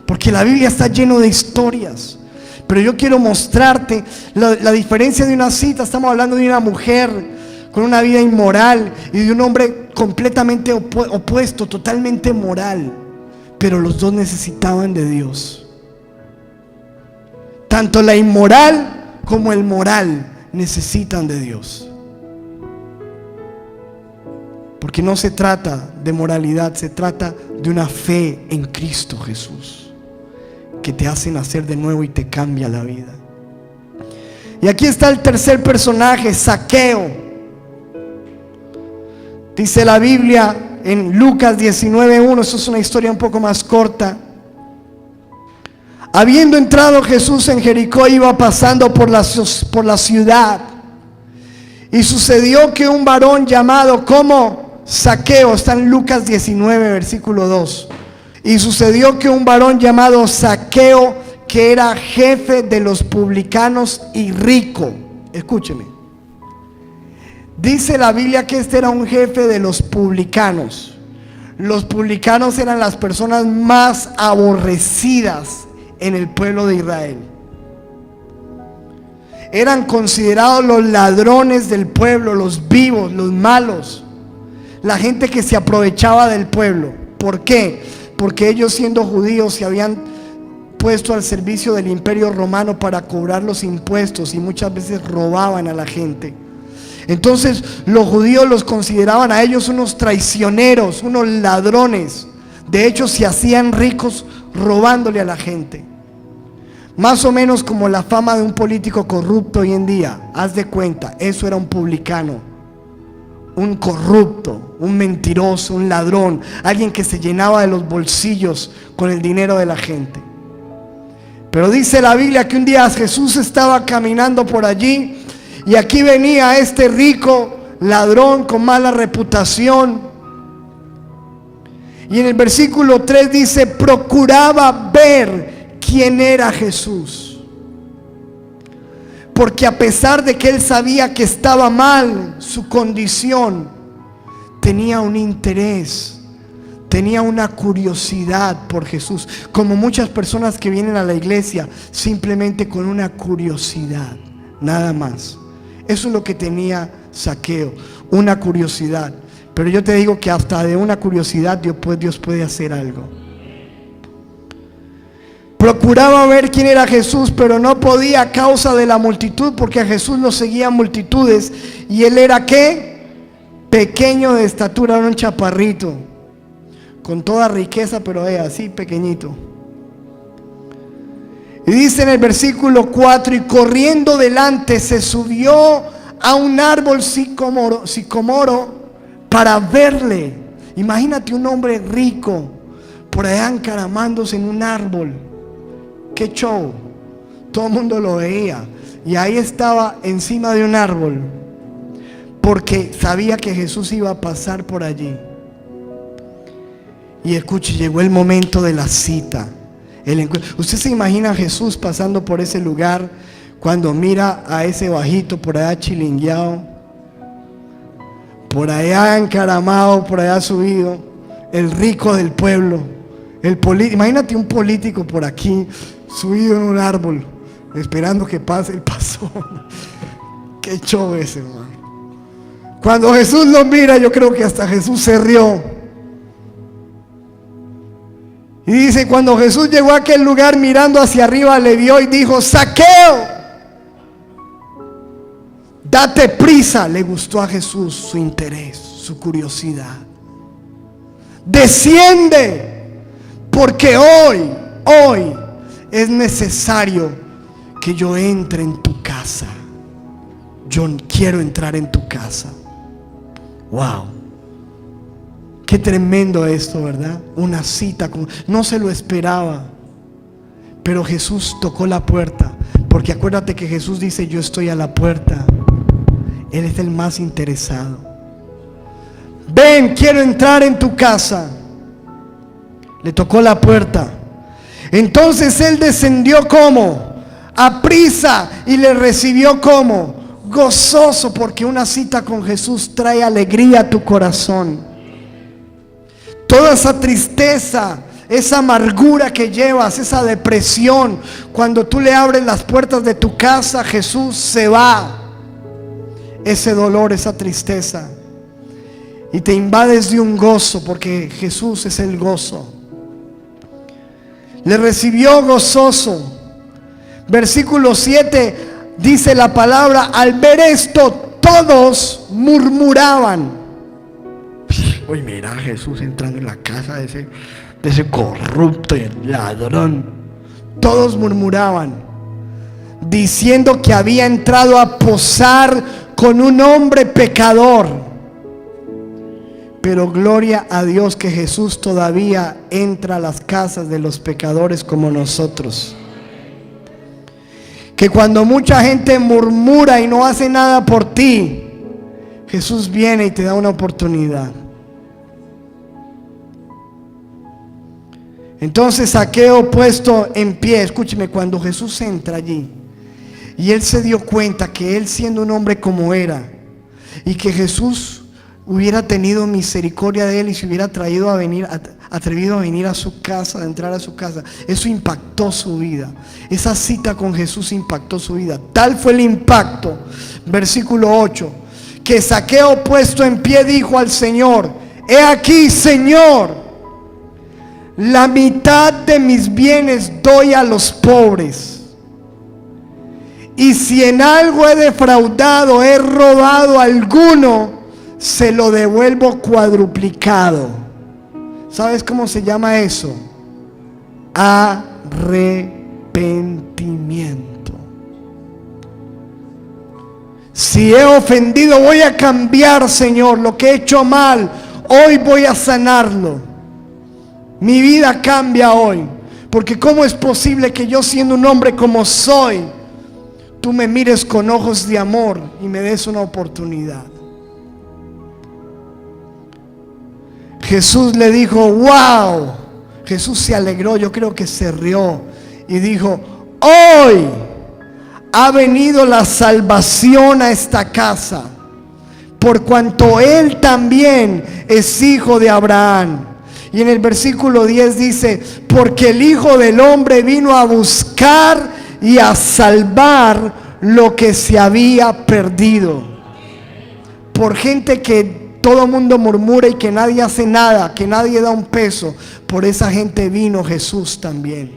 porque la Biblia está lleno de historias. Pero yo quiero mostrarte la diferencia de una cita. Estamos hablando de una mujer con una vida inmoral y de un hombre completamente opuesto, totalmente moral. Pero los dos necesitaban de Dios. Tanto la inmoral como el moral necesitan de Dios. Porque no se trata de moralidad, se trata de una fe en Cristo Jesús, que te hace nacer de nuevo y te cambia la vida. Y aquí está el tercer personaje, Zaqueo. Dice la Biblia en Lucas 19:1, esto es una historia un poco más corta. Habiendo entrado Jesús en Jericó, iba pasando por la ciudad. Y sucedió que un varón llamado como Zaqueo, está en Lucas 19, versículo 2. Y sucedió que un varón llamado Zaqueo, que era jefe de los publicanos y rico, escúcheme, dice la Biblia que este era un jefe de los publicanos. Los publicanos eran las personas más aborrecidas en el pueblo de Israel. Eran considerados los ladrones del pueblo, los vivos, los malos, la gente que se aprovechaba del pueblo. ¿Por qué? Porque ellos, siendo judíos, se habían puesto al servicio del imperio romano para cobrar los impuestos y muchas veces robaban a la gente. Entonces los judíos los consideraban a ellos unos traicioneros, unos ladrones. De hecho, se hacían ricos robándole a la gente. Más o menos como la fama de un político corrupto hoy en día. Haz de cuenta, eso era un publicano, un corrupto, un mentiroso, un ladrón, alguien que se llenaba de los bolsillos con el dinero de la gente. Pero dice la Biblia que un día Jesús estaba caminando por allí y aquí venía este rico ladrón con mala reputación. Y en el versículo 3 dice: procuraba ver quién era Jesús. Porque a pesar de que él sabía que estaba mal su condición, tenía un interés, tenía una curiosidad por Jesús. Como muchas personas que vienen a la iglesia simplemente con una curiosidad, nada más. Eso es lo que tenía Zaqueo, una curiosidad. Pero yo te digo que hasta de una curiosidad Dios puede hacer algo. Procuraba ver quién era Jesús, pero no podía a causa de la multitud, porque a Jesús lo seguían multitudes. Y él era ¿qué? Pequeño de estatura, era un chaparrito, con toda riqueza, pero así pequeñito. Y dice en el versículo 4: y corriendo delante se subió a un árbol sicomoro para verle. Imagínate un hombre rico por allá encaramándose en un árbol. Qué show. Todo el mundo lo veía. Y ahí estaba encima de un árbol, porque sabía que Jesús iba a pasar por allí. Y escuche, llegó el momento de la cita, el encuentro. Usted se imagina a Jesús pasando por ese lugar, cuando mira a ese bajito por allá chilingueado, por allá encaramado, por allá subido, el rico del pueblo, imagínate un político por aquí, subido en un árbol, esperando que pase el pasón. Qué show ese, hermano. Cuando Jesús lo mira, yo creo que hasta Jesús se rió. Y dice: cuando Jesús llegó a aquel lugar, mirando hacia arriba, le vio y dijo: Zaqueo, date prisa. Le gustó a Jesús su interés, su curiosidad. Desciende, porque hoy es necesario que yo entre en tu casa. Yo quiero entrar en tu casa. Wow. Qué tremendo esto, ¿verdad? Una cita no se lo esperaba. Pero Jesús tocó la puerta, porque acuérdate que Jesús dice: yo estoy a la puerta. Él es el más interesado. ven, quiero entrar en tu casa. Le tocó la puerta. Entonces él descendió como aprisa y le recibió como gozoso, porque una cita con Jesús trae alegría a tu corazón. Toda esa tristeza, esa amargura que llevas, esa depresión, cuando tú le abres las puertas de tu casa, Jesús se va. Ese dolor, esa tristeza, y te invades de un gozo, porque Jesús es el gozo. Le recibió gozoso. Versículo 7 dice la palabra: al ver esto todos murmuraban. Uy, mira a Jesús entrando en la casa de ese corrupto y ladrón. Todos murmuraban, diciendo que había entrado a posar con un hombre pecador. Pero gloria a Dios que Jesús todavía entra a las casas de los pecadores como nosotros. Que cuando mucha gente murmura y no hace nada por ti, Jesús viene y te da una oportunidad. Entonces Zaqueo, puesto en pie, escúcheme, cuando Jesús entra allí y él se dio cuenta que él, siendo un hombre como era, y que Jesús hubiera tenido misericordia de él y se hubiera atrevido a venir a su casa, a entrar a su casa, eso impactó su vida. Esa cita con Jesús impactó su vida. Tal fue el impacto, versículo 8, que Zaqueo, puesto en pie, dijo al Señor: he aquí, Señor, la mitad de mis bienes doy a los pobres, y si en algo he defraudado, he robado alguno, se lo devuelvo cuadruplicado. ¿Sabes cómo se llama eso? Arrepentimiento. Si he ofendido, voy a cambiar, Señor. Lo que he hecho mal, hoy voy a sanarlo. Mi vida cambia hoy. Porque ¿cómo es posible que yo, siendo un hombre como soy, tú me mires con ojos de amor y me des una oportunidad? Jesús le dijo: wow. Jesús se alegró, yo creo que se rió y dijo: hoy ha venido la salvación a esta casa, por cuanto él también es hijo de Abraham. Y en el versículo 10 dice: porque el Hijo del Hombre vino a buscar y a salvar lo que se había perdido. Por gente que todo mundo murmura y que nadie hace nada, que nadie da un peso, por esa gente vino Jesús también.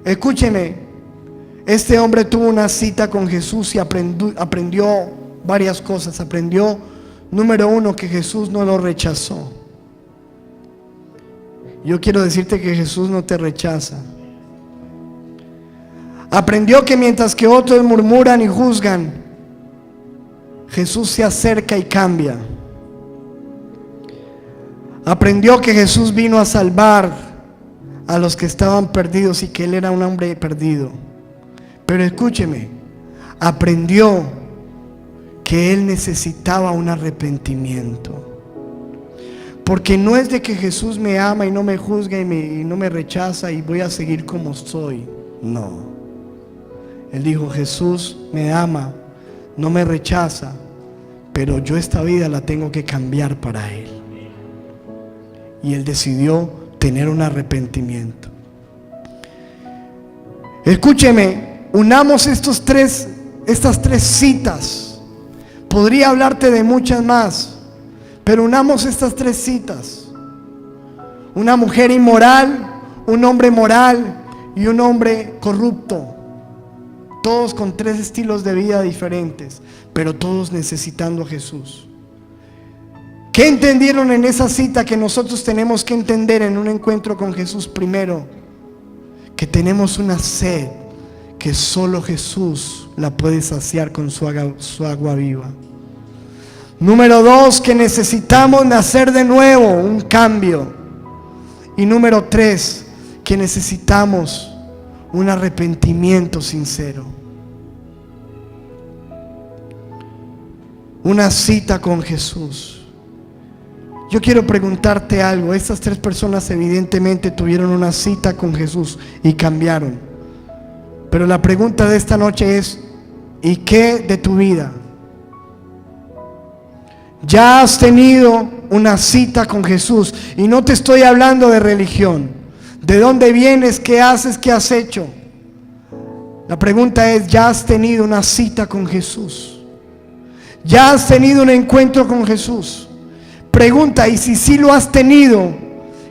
Escúcheme, este hombre tuvo una cita con Jesús y aprendió varias cosas. Aprendió, número uno, que Jesús no lo rechazó. Yo quiero decirte que Jesús no te rechaza. Aprendió que mientras que otros murmuran y juzgan, Jesús se acerca y cambia. Aprendió que Jesús vino a salvar a los que estaban perdidos y que Él era un hombre perdido. Pero escúcheme, aprendió que Él necesitaba un arrepentimiento. Porque no es de que Jesús me ama y no me juzga y no me rechaza y voy a seguir como soy. No. Él dijo: Jesús me ama, no me rechaza, pero yo esta vida la tengo que cambiar para Él. Y Él decidió tener un arrepentimiento. Escúcheme, unamos estas tres citas. Podría hablarte de muchas más, pero unamos estas tres citas: una mujer inmoral, un hombre moral y un hombre corrupto. Todos con tres estilos de vida diferentes, pero todos necesitando a Jesús. ¿Qué entendieron en esa cita que nosotros tenemos que entender en un encuentro con Jesús? Primero, que tenemos una sed que solo Jesús la puede saciar con su agua viva. Número dos, que necesitamos nacer de nuevo, un cambio. Y número tres, que necesitamos un arrepentimiento sincero. una cita con Jesús. Yo quiero preguntarte algo. Estas 3 personas evidentemente tuvieron una cita con Jesús y cambiaron. Pero la pregunta de esta noche es: ¿y qué de tu vida? Ya has tenido una cita con Jesús. Y no te estoy hablando de religión. ¿De dónde vienes? ¿Qué haces? ¿Qué has hecho? La pregunta es: ¿ya has tenido una cita con Jesús? ¿Ya has tenido un encuentro con Jesús? Pregunta: y si sí lo has tenido,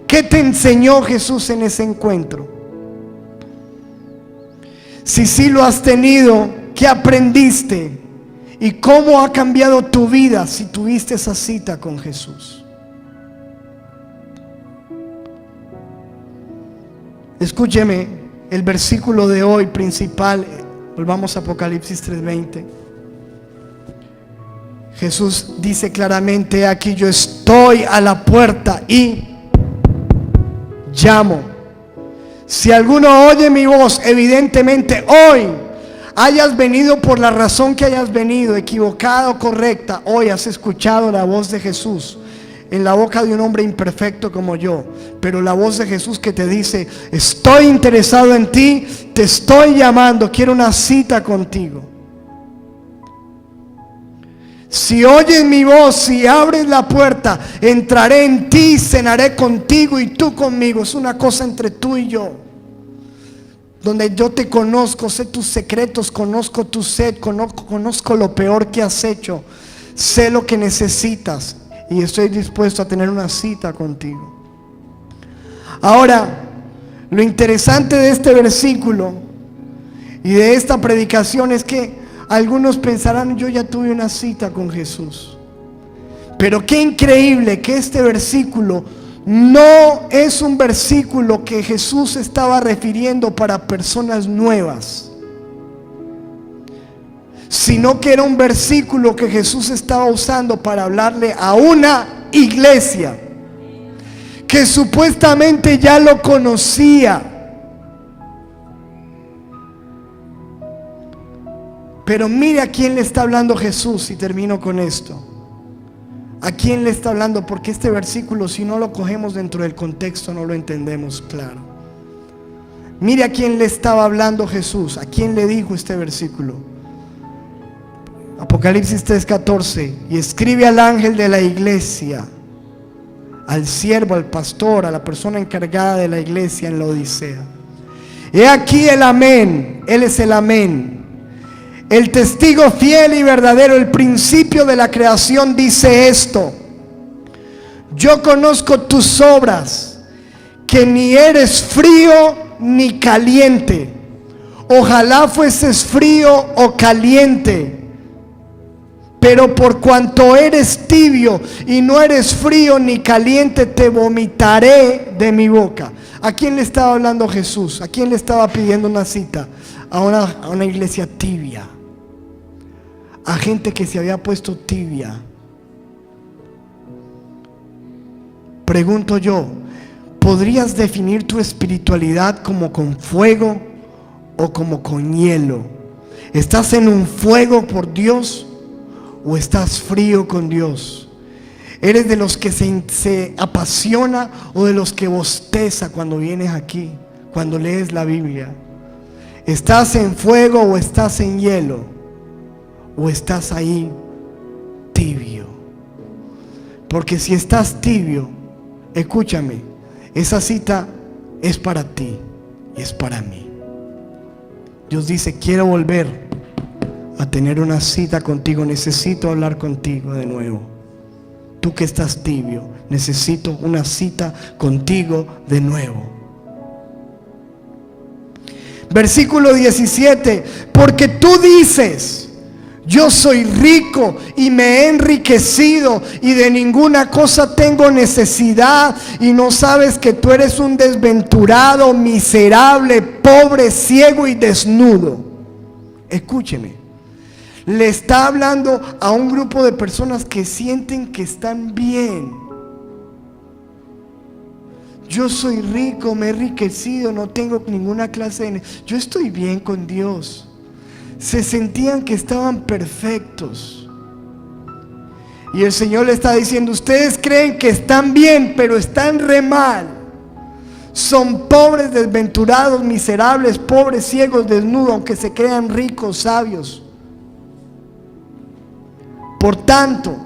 ¿qué te enseñó Jesús en ese encuentro? Si sí lo has tenido, ¿qué aprendiste? ¿Y cómo ha cambiado tu vida si tuviste esa cita con Jesús? Escúcheme, el versículo de hoy principal, volvamos a Apocalipsis 3:20. Jesús dice claramente: aquí yo estoy a la puerta y llamo. Si alguno oye mi voz, evidentemente hoy, hayas venido por la razón que hayas venido, equivocada o correcta, hoy has escuchado la voz de Jesús en la boca de un hombre imperfecto como yo, pero la voz de Jesús que te dice: estoy interesado en ti, te estoy llamando, quiero una cita contigo. Si oyes mi voz, si abres la puerta, entraré en ti, cenaré contigo y tú conmigo. Es una cosa entre tú y yo, donde yo te conozco, sé tus secretos, conozco tu sed, conozco lo peor que has hecho, sé lo que necesitas y estoy dispuesto a tener una cita contigo. Ahora, lo interesante de este versículo y de esta predicación es que algunos pensarán: yo ya tuve una cita con Jesús. Pero qué increíble que este versículo no es un versículo que Jesús estaba refiriendo para personas nuevas, sino que era un versículo que Jesús estaba usando para hablarle a una iglesia que supuestamente ya lo conocía. Pero mire a quién le está hablando Jesús, y termino con esto. ¿A quién le está hablando? Porque este versículo, si no lo cogemos dentro del contexto, no lo entendemos claro. Mire a quién le estaba hablando Jesús. ¿A quién le dijo este versículo? Apocalipsis 3:14. Y escribe al ángel de la iglesia, al siervo, al pastor, a la persona encargada de la iglesia en la Odisea: he aquí el amén. Él es el amén, el testigo fiel y verdadero, el principio de la creación, dice esto: yo conozco tus obras, que ni eres frío ni caliente. Ojalá fueses frío o caliente, pero por cuanto eres tibio y no eres frío ni caliente, te vomitaré de mi boca. ¿A quién le estaba hablando Jesús? ¿A quién le estaba pidiendo una cita? A una iglesia tibia, a gente que se había puesto tibia. Pregunto yo: ¿podrías definir tu espiritualidad como con fuego o como con hielo? ¿Estás en un fuego por Dios o estás frío con Dios? ¿Eres de los que se apasiona o de los que bosteza cuando vienes aquí, cuando lees la Biblia? ¿Estás en fuego o estás en hielo? ¿O estás ahí tibio? Porque si estás tibio, escúchame, esa cita es para ti y es para mí. Dios dice: quiero volver a tener una cita contigo, necesito hablar contigo de nuevo. Tú que estás tibio, necesito una cita contigo de nuevo. Versículo 17: porque tú dices: yo soy rico y me he enriquecido y de ninguna cosa tengo necesidad, y no sabes que tú eres un desventurado, miserable, pobre, ciego y desnudo. Escúcheme, le está hablando a un grupo de personas que sienten que están bien. Yo soy rico, me he enriquecido, no tengo ninguna clase de... yo estoy bien con Dios. Se sentían que estaban perfectos. Y el Señor le está diciendo: ustedes creen que están bien, pero están re mal. Son pobres, desventurados, miserables, pobres, ciegos, desnudos, aunque se crean ricos, sabios. Por tanto,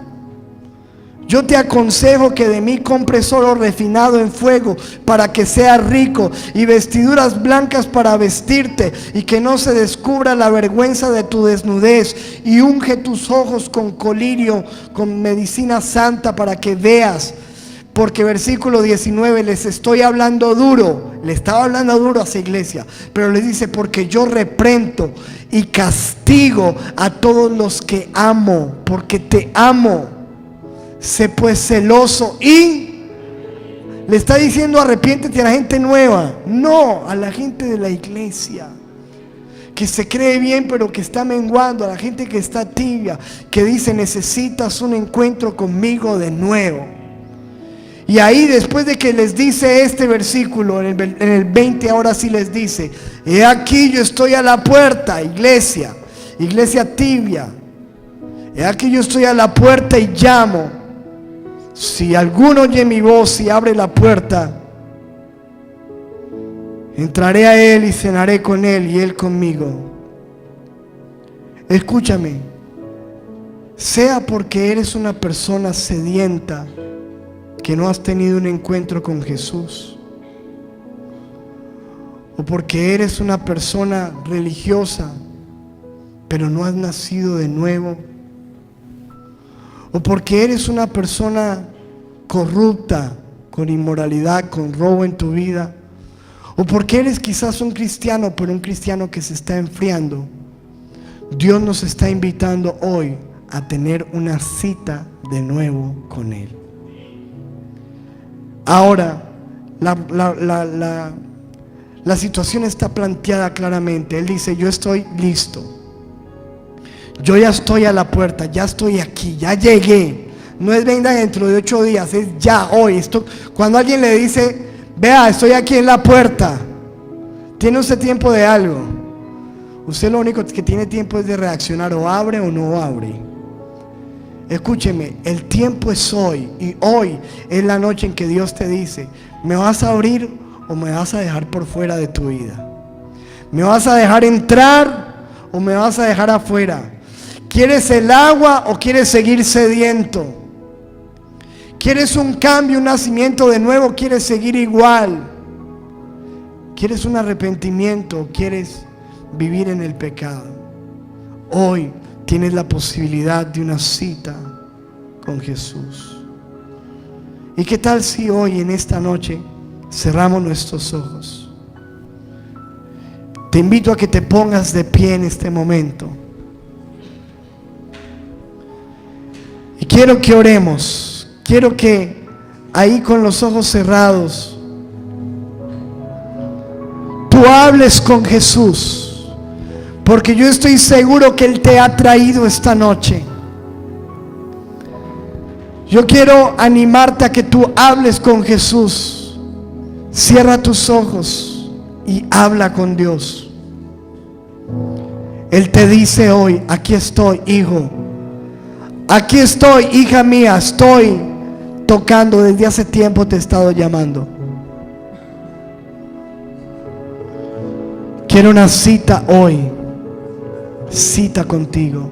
yo te aconsejo que de mí compres oro refinado en fuego para que seas rico, y vestiduras blancas para vestirte, y que no se descubra la vergüenza de tu desnudez, y unge tus ojos con colirio, con medicina santa, para que veas. Porque versículo 19, les estoy hablando duro. Le estaba hablando duro a esa iglesia, pero les dice: porque yo reprendo y castigo a todos los que amo, porque te amo. Sé pues celoso. Y le está diciendo: arrepiéntete a la gente nueva, no a la gente de la iglesia que se cree bien pero que está menguando, a la gente que está tibia, que dice: necesitas un encuentro conmigo de nuevo. Y ahí, después de que les dice este versículo, en el 20, ahora sí les dice: he aquí yo estoy a la puerta, iglesia tibia, he aquí yo estoy a la puerta y llamo. Si alguno oye mi voz y abre la puerta, entraré a él y cenaré con él y él conmigo. Escúchame, sea porque eres una persona sedienta, que no has tenido un encuentro con Jesús, o porque eres una persona religiosa pero no has nacido de nuevo, o porque eres una persona corrupta, con inmoralidad, con robo en tu vida, o porque eres quizás un cristiano, pero un cristiano que se está enfriando. Dios nos está invitando hoy a tener una cita de nuevo con Él. Ahora, la situación está planteada claramente. Él dice: yo estoy listo, yo ya estoy a la puerta, ya estoy aquí, ya llegué. No es venga dentro de 8 días, es ya hoy. Cuando alguien le dice: vea, estoy aquí en la puerta, ¿tiene usted tiempo de algo? Usted lo único que tiene tiempo es de reaccionar: o abre o no abre. Escúcheme, el tiempo es hoy, y hoy es la noche en que Dios te dice: ¿me vas a abrir o me vas a dejar por fuera de tu vida? ¿Me vas a dejar entrar o me vas a dejar afuera? ¿Quieres el agua o quieres seguir sediento? ¿Quieres un cambio, un nacimiento de nuevo o quieres seguir igual? ¿Quieres un arrepentimiento o quieres vivir en el pecado? Hoy tienes la posibilidad de una cita con Jesús. ¿Y qué tal si hoy, en esta noche, cerramos nuestros ojos? Te invito a que te pongas de pie en este momento. Y quiero que oremos. Quiero que ahí, con los ojos cerrados, tú hables con Jesús, porque yo estoy seguro que Él te ha traído esta noche. Yo quiero animarte a que tú hables con Jesús. Cierra tus ojos y habla con Dios. Él te dice hoy: aquí estoy, hijo. Aquí estoy, hija mía. Estoy tocando, desde hace tiempo te he estado llamando. Quiero una cita hoy. Cita contigo.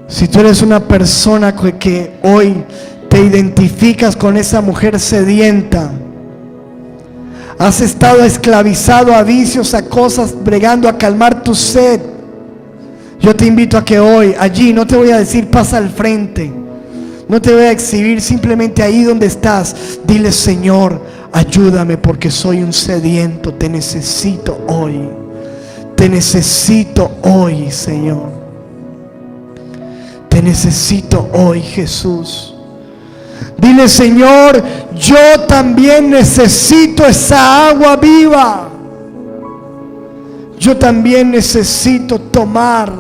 Si tú eres una persona que hoy te identificas con esa mujer sedienta, has estado esclavizado a vicios, a cosas, bregando a calmar tu sed, yo te invito a que hoy, allí, no te voy a decir pasa al frente, no te voy a exhibir, simplemente ahí donde estás, dile: Señor, ayúdame porque soy un sediento, te necesito hoy. Te necesito hoy, Señor. Te necesito hoy, Jesús. Dile: Señor, yo también necesito esa agua viva. Yo también necesito tomar,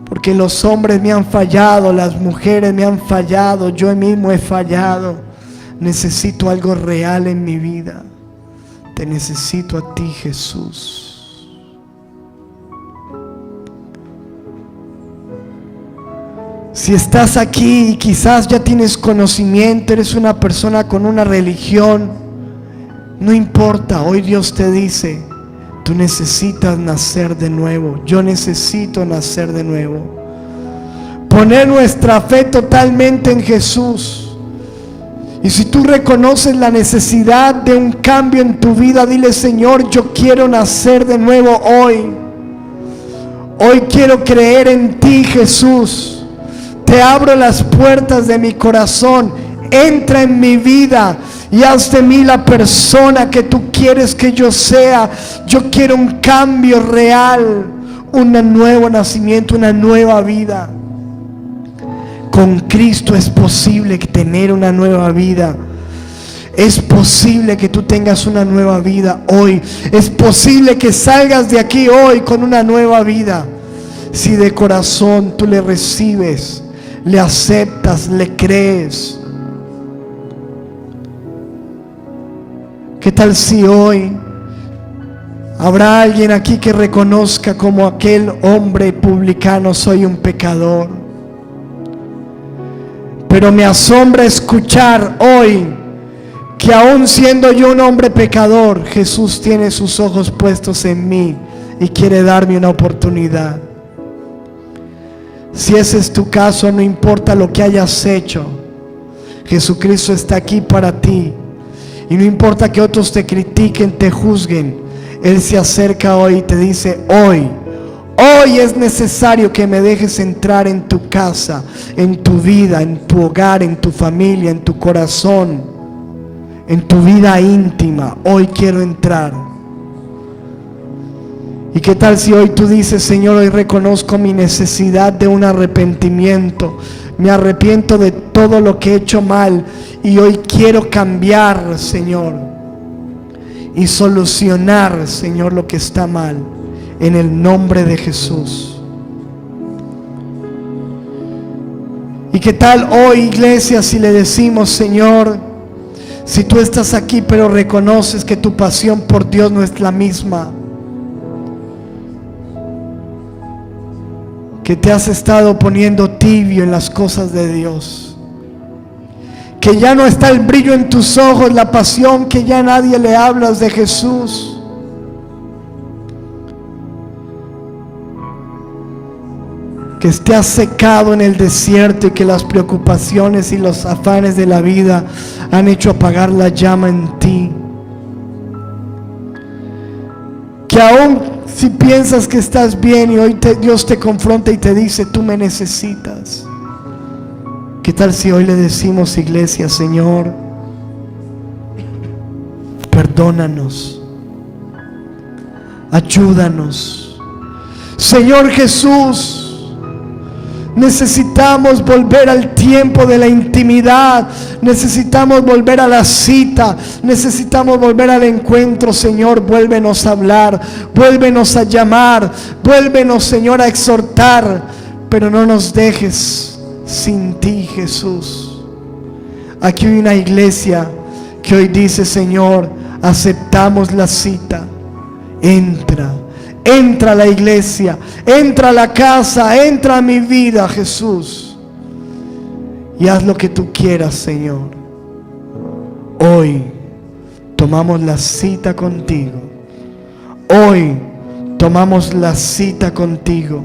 porque los hombres me han fallado, las mujeres me han fallado, yo mismo he fallado. Necesito algo real en mi vida. Te necesito a ti, Jesús. Si estás aquí y quizás ya tienes conocimiento, eres una persona con una religión, no importa, hoy Dios te dice, tú necesitas nacer de nuevo. Yo necesito nacer de nuevo. Poner nuestra fe totalmente en Jesús. Y si tú reconoces la necesidad de un cambio en tu vida, dile: Señor, yo quiero nacer de nuevo hoy. Hoy quiero creer en ti, Jesús. Te abro las puertas de mi corazón. Entra en mi vida y haz de mí la persona que tú quieres que yo sea. Yo quiero un cambio real, un nuevo nacimiento, una nueva vida. Con Cristo es posible tener una nueva vida. Es posible que tú tengas una nueva vida hoy. Es posible que salgas de aquí hoy con una nueva vida. Si de corazón tú le recibes, le aceptas, le crees. ¿Qué tal si hoy habrá alguien aquí que reconozca como aquel hombre publicano: soy un pecador? Pero me asombra escuchar hoy que aún siendo yo un hombre pecador, Jesús tiene sus ojos puestos en mí y quiere darme una oportunidad. Si ese es tu caso, no importa lo que hayas hecho, Jesucristo está aquí para ti. Y no importa que otros te critiquen, te juzguen, Él se acerca hoy y te dice: hoy es necesario que me dejes entrar en tu casa, en tu vida, en tu hogar, en tu familia, en tu corazón, en tu vida íntima. Hoy quiero entrar. ¿Y qué tal si hoy tú dices: Señor, hoy reconozco mi necesidad de un arrepentimiento? Me arrepiento de todo lo que he hecho mal y hoy quiero cambiar, Señor, y solucionar, Señor, lo que está mal, en el nombre de Jesús. ¿Y qué tal hoy, iglesia, si le decimos: Señor, si tú estás aquí pero reconoces que tu pasión por Dios no es la misma, que te has estado poniendo tibio en las cosas de Dios, que ya no está el brillo en tus ojos, la pasión, que ya nadie le hablas de Jesús? Que te has secado en el desierto y que las preocupaciones y los afanes de la vida han hecho apagar la llama en ti. Que aún si piensas que estás bien y hoy Dios te confronta y te dice: tú me necesitas. ¿Qué tal si hoy le decimos, iglesia: Señor, perdónanos, ayúdanos? Señor Jesús, necesitamos volver al tiempo de la intimidad. Necesitamos volver a la cita. Necesitamos volver al encuentro. Señor, vuélvenos a hablar, vuélvenos a llamar, vuélvenos, Señor, a exhortar. Pero no nos dejes sin ti, Jesús. Aquí hay una iglesia que hoy dice: Señor, aceptamos la cita. Entra a la iglesia, entra a la casa, entra a mi vida, Jesús, y haz lo que tú quieras, Señor. Hoy tomamos la cita contigo. Hoy tomamos la cita contigo.